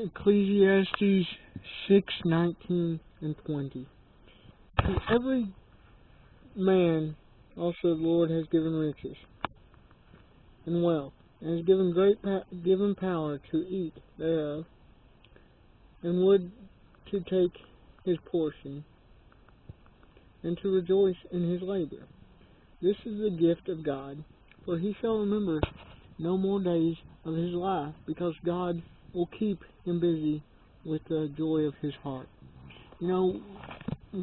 Ecclesiastes 6:19 and 20. To every man also the Lord has given riches and wealth, and has given power to eat thereof, and would to take his portion, and to rejoice in his labor. This is the gift of God, for he shall remember no more days of his life, because God will keep him busy with the joy of his heart. You know,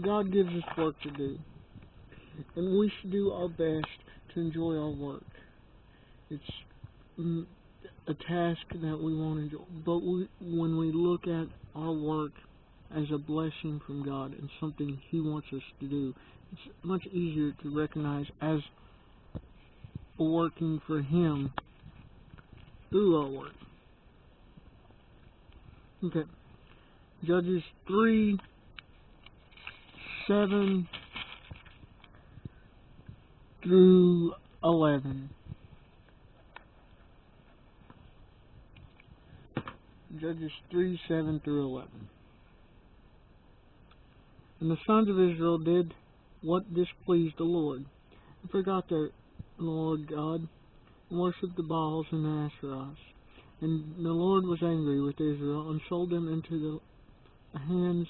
God gives us work to do, and we should do our best to enjoy our work. It's a task that we want to enjoy, but when we look at our work as a blessing from God and something he wants us to do, it's much easier to recognize as working for him through our work. Okay. Judges 3:7 through 11. Judges 3:7 through 11. And the sons of Israel did what displeased the Lord, and forgot their Lord God, and worshipped the Baals and the Asherahs. And the Lord was angry with Israel, and sold them into the hands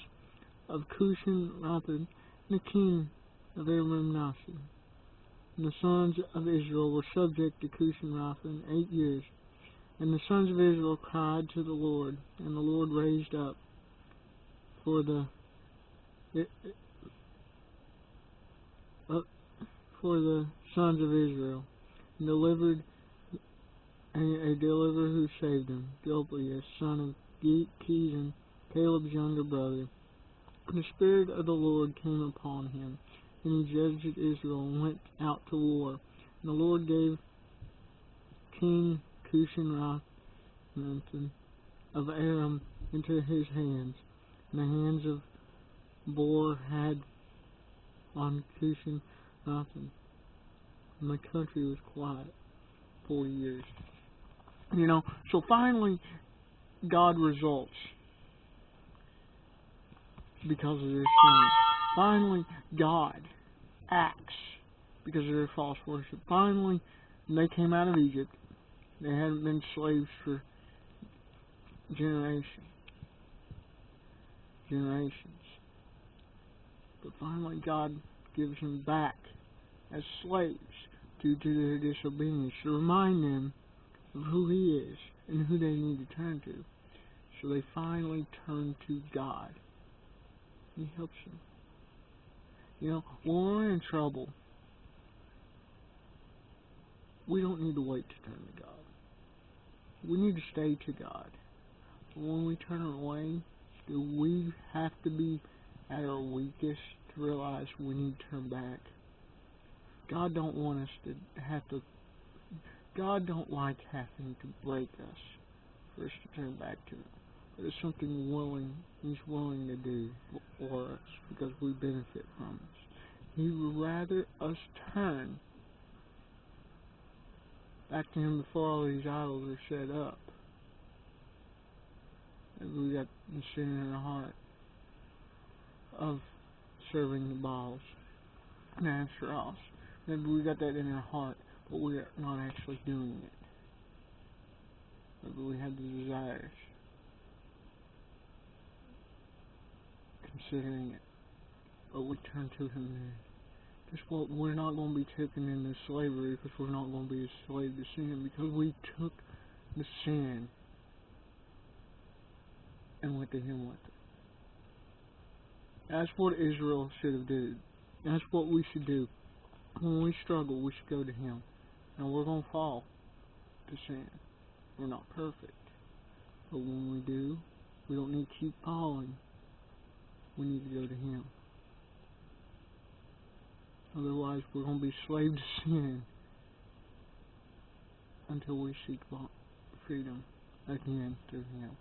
of Cushan-Rishathaim, the king of Aram-Naharaim. And the sons of Israel were subject to Cushan-Rishathaim 8 years. And the sons of Israel cried to the Lord, and the Lord raised up for the sons of Israel, and delivered a deliverer who saved them, Goliath, son of Kezan, Caleb's younger brother. And the Spirit of the Lord came upon him, and he judged Israel and went out to war. And the Lord gave King Cushan-Rishathaim of Aram into his hands, and the hands of Bor-Hadad on Cushan-Rishathaim. And the country was quiet 40 years. So finally, God results because of their sin. Finally, God acts because of their false worship. Finally, when they came out of Egypt, they hadn't been slaves for generations. But finally, God gives them back as slaves due to their disobedience, to remind them of who he is and who they need to turn to. So they finally turn to God. He helps them. When we're in trouble, we don't need to wait to turn to God. We need to stay to God. But when we turn away, do we have to be at our weakest to realize we need to turn back? God don't want us to have to. God don't like having to break us for us to turn back to Him. But it's something He's willing to do for us because we benefit from it. He would rather us turn back to Him before all these idols are set up. Maybe we got the sin in our heart of serving the Baals and Asherahs. Maybe we got that in our heart, but we're not actually doing it. Maybe we have the desires, considering it, but we turn to Him then. Guess what? We're not going to be taken into slavery because we're not going to be a slave to sin, because we took the sin and went to Him with it. That's what Israel should have done. That's what we should do. When we struggle, we should go to Him. Now, we're going to fall to sin. We're not perfect. But when we do, we don't need to keep falling. We need to go to Him. Otherwise, we're going to be slaves to sin until we seek freedom again through Him.